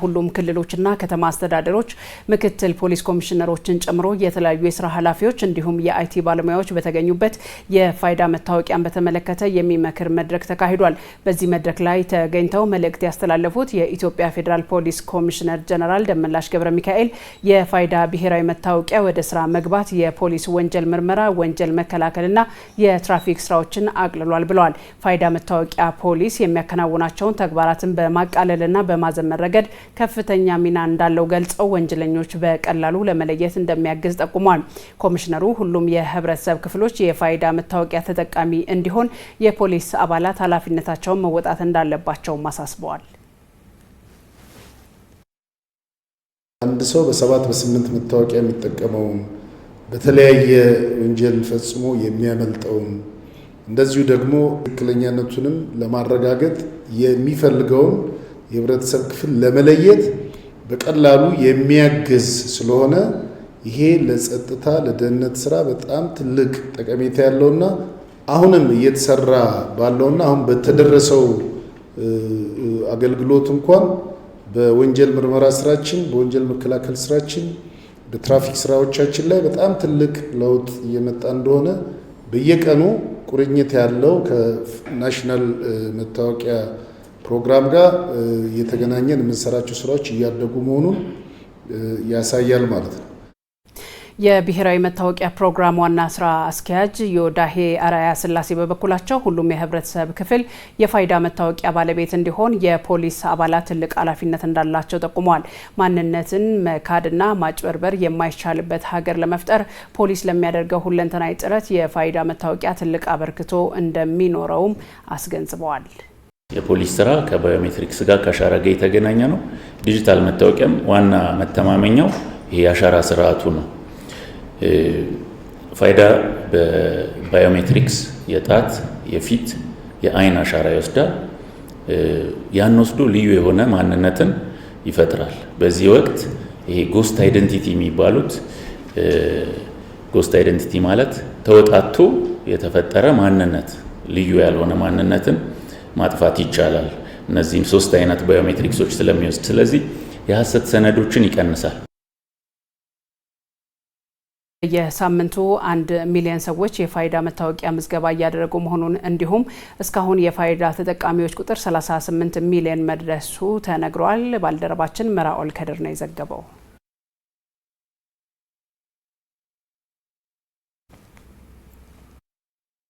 ሁሉም ክልሎችና ከተማ አስተዳደሮች ምክትል ፖሊስ ኮሚሽነሮችን ጨምሮ የተለያዩ የስራ ኃላፊዎች እንዲሁም የአይቲ ባለሙያዎች በተገኙበት የፋይዳ መታወቂያን በተመለከተ የሚመክር መድረክ ተካሂዷል። በዚህ መድረክ ላይ ተገኝተው መልእክት ያስተላለፉት የኢትዮጵያ ፌዴራል ፖሊስ ኮሚሽነር ጀነራል ደመላሽ ገብረ ሚካኤል የፋይዳ ብሔራዊ መታወቂያ ወደ ስራ መግባት የፖሊስ ወንጀል ምርመራ፣ ወንጀል መከላከልና የትራፊክ ስራዎችን አቅልሏል ብለዋል። ፋይዳ መታወቂያ ፖሊስ የሚያከናውናቸውን ተግባራትን በማቃለልና በማዘመን ረገድ ከፍተኛ ሚና እንዳለው ገልጸው ወንጀለኞች በቀላሉ ለመለየት እንደሚያግዝ ጠቁሟል። ኮሚሽነሩ ሁሉም የህብረተሰብ ክፍሎች የፋይዳ መታወቂያ ተጠቃሚ እንዲሆን የፖሊስ አባላት ኃላፊነታቸውን መወጣት እንዳለባቸው አሳስበዋል። አንድ ሰው በ7 በ8 መታወቂያ የሚጠቀመው በተለያየ ወንጀል ፈጽሞ የሚያመልጠውን እንደዚሁ ደግሞ ትክክለኛነቱንም ለማረጋገጥ የሚፈልገውን የህብረተሰብ ክፍል ለመለየት በቀላሉ የሚያግዝ ስለሆነ ይሄ ለጸጥታ ለደህንነት ስራ በጣም ትልቅ ጠቀሜታ ያለውና አሁንም እየተሰራ ባለውና አሁን በተደረሰው አገልግሎት እንኳን በወንጀል ምርመራ ስራችን፣ በወንጀል መከላከል ስራችን፣ በትራፊክ ስራዎቻችን ላይ በጣም ትልቅ ለውጥ እየመጣ እንደሆነ በየቀኑ ቁርኝት ያለው ከናሽናል መታወቂያ ፕሮግራም ጋር የተገናኘን የምንሰራቸው ስራዎች እያደጉ መሆኑን ያሳያል ማለት ነው። የብሔራዊ መታወቂያ ፕሮግራም ዋና ስራ አስኪያጅ ዮዳሄ አራያ ስላሴ በበኩላቸው ሁሉም የህብረተሰብ ክፍል የፋይዳ መታወቂያ ባለቤት እንዲሆን የፖሊስ አባላት ትልቅ ኃላፊነት እንዳላቸው ጠቁመዋል። ማንነትን መካድና ማጭበርበር የማይቻልበት ሀገር ለመፍጠር ፖሊስ ለሚያደርገው ሁለንተናዊ ጥረት የፋይዳ መታወቂያ ትልቅ አበርክቶ እንደሚኖረውም አስገንዝበዋል። የፖሊስ ስራ ከባዮሜትሪክስ ጋር ከአሻራ ጋር የተገናኘ ነው። ዲጂታል መታወቂያም ዋና መተማመኛው ይሄ የአሻራ ስርዓቱ ነው። ፋይዳ በባዮሜትሪክስ የጣት፣ የፊት፣ የአይን አሻራ ይወስዳል። ያን ወስዶ ልዩ የሆነ ማንነትን ይፈጥራል። በዚህ ወቅት ይሄ ጎስት አይደንቲቲ የሚባሉት ጎስት አይደንቲቲ ማለት ተወጣቶ የተፈጠረ ማንነት፣ ልዩ ያልሆነ ማንነትን ማጥፋት ይቻላል። እነዚህም 3 አይነት ባዮሜትሪክሶች ስለሚወስድ ስለዚህ የሐሰት ሰነዶችን ይቀንሳል። የሳምንቱ 1 ሚሊዮን ሰዎች የፋይዳ መታወቂያ ምዝገባ እያደረጉ መሆኑን እንዲሁም እስካሁን የፋይዳ ተጠቃሚዎች ቁጥር 38 ሚሊዮን መድረሱ ተነግሯል። ባልደረባችን መራኦል ከድር ነው የዘገበው።